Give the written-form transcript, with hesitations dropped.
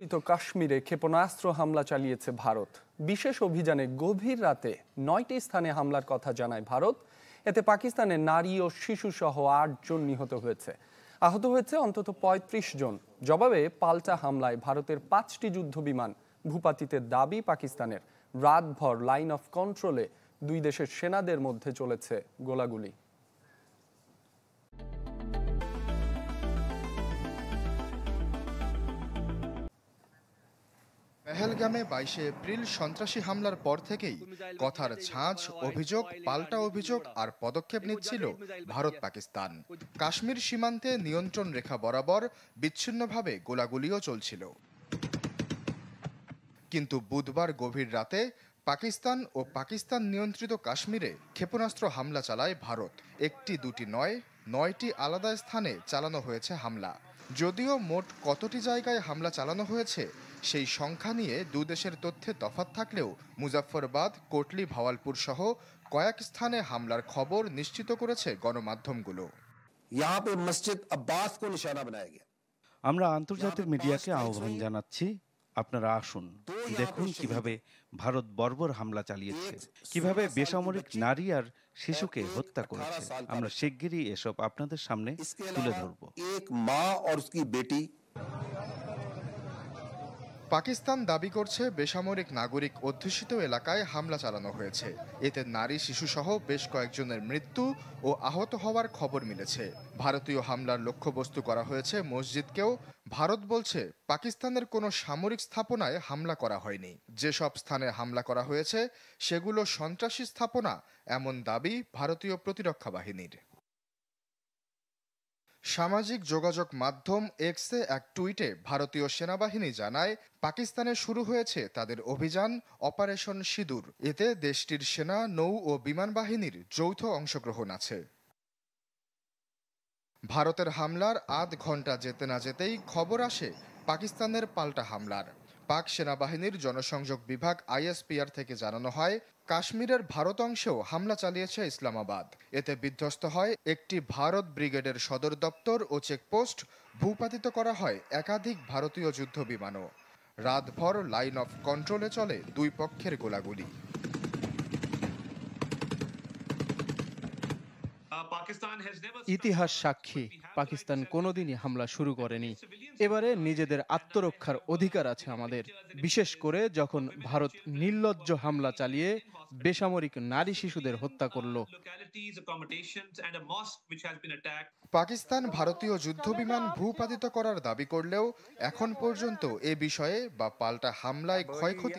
কাশ্মীরে ক্ষেপণাস্ত্র হামলা চালিয়েছে ভারত। বিশেষ অভিযানে গভীর রাতে 9টি স্থানে হামলার কথা জানায় ভারত। এতে পাকিস্তানের নারী ও শিশু সহ 8 জন নিহত হয়েছে। আহত হয়েছে অন্তত 35 জন। জবাবে পাল্টা হামলায় ভারতের 5টি যুদ্ধবিমান ভূপাতিতের দাবি পাকিস্তানের। রাতভর লাইন অফ কন্ট্রোলে দুই দেশের সেনাদের মধ্যে চলেছে গোলাগুলি। পেহেলগামে 22 এপ্রিল সন্ত্রাসী হামলার পর থেকেই কথার ঝাঁজ, অভিযোগ, পাল্টা অভিযোগ আর পদক্ষেপ নিচ্ছিল ভারত পাকিস্তান। কাশ্মীর সীমান্তে নিয়ন্ত্রণ রেখা বরাবর বিচ্ছিন্নভাবে গোলাগুলিও চলছিল। কিন্তু বুধবার গভীর রাতে পাকিস্তান ও পাকিস্তান নিয়ন্ত্রিত কাশ্মীরে ক্ষেপণাস্ত্র হামলা চালায় ভারত। একটি দুটি নয়, 9টি আলাদা স্থানে চালানো হয়েছে হামলা। যদিও মোট কতটি জায়গায় হামলা চালানো হয়েছে সেই সংখ্যা নিয়ে দুদেশের তথ্যে তফাৎ থাকলেও মুজাফফরবাদ, কোটলি, ভাওয়ালপুর সহ কয়েক স্থানে হামলার খবর নিশ্চিত করেছে গণমাধ্যমগুলো। আমরা আন্তর্জাতিক মিডিয়াকে আহ্বান জানাচ্ছি, আপনারা আসুন, দেখুন কিভাবে ভারত বর্বর হামলা চালিয়েছে, কিভাবে বেসামরিক নারী আর শিশুকে হত্যা করেছে। আমরা শিগগিরই এসব আপনাদের সামনে তুলে ধরব। পাকিস্তান দাবি করছে বেসামরিক নাগরিক অধ্যুষিত এলাকায় হামলা চালানো হয়েছে। এতে নারী শিশুসহ বেশ কয়েকজনের মৃত্যু ও আহত হওয়ার খবর মিলেছে। ভারতীয় হামলার লক্ষ্যবস্তু করা হয়েছে মসজিদকেও। ভারত বলছে পাকিস্তানের কোনো সামরিক স্থাপনায় হামলা করা হয়নি। যেসব স্থানে হামলা করা হয়েছে সেগুলো সন্ত্রাসী স্থাপনা, এমন দাবি ভারতীয় প্রতিরক্ষা বাহিনীর। সামাজিক যোগাযোগ মাধ্যম এক্সে এক টুইটে ভারতীয় সেনাবাহিনী জানায়, পাকিস্তানে শুরু হয়েছে তাদের অভিযান অপারেশন সিঁদুর। এতে দেশটির সেনা, নৌ ও বিমান বাহিনীর যৌথ অংশগ্রহণ আছে। ভারতের হামলার আধ ঘন্টা যেতে না যেতেই খবর আসে পাকিস্তানের পাল্টা হামলার। পাক সেনাবাহিনীর জনসংযোগ বিভাগ ISPR থেকে জানানো হয়, কাশ্মীরের ভারত অংশেও হামলা চালিয়েছে ইসলামাবাদ। এতে বিধ্বস্ত হয় একটি ভারত ব্রিগেডের সদর দপ্তর ও চেকপোস্ট। ভূপাতিত করা হয় একাধিক ভারতীয় যুদ্ধ বিমানও। রাতভর লাইন অফ কন্ট্রোলে চলে দুই পক্ষের গোলাগুলি। ইতিহাস সাক্ষী, পাকিস্তান কোনোদিনই হামলা শুরু করেনি। এবারে নিজেদের আত্মরক্ষার অধিকার আছে আমাদের, বিশেষ করে যখন ভারত নির্লজ্জ হামলা চালিয়ে বেসামরিক নারী শিশুদের হত্যা করলো। পাকিস্তান ভারতীয় যুদ্ধবিমান ভূপাতিত করার দাবি করলেও এখন পর্যন্ত এ বিষয়ে বা পাল্টা হামলায় ক্ষয়ক্ষতি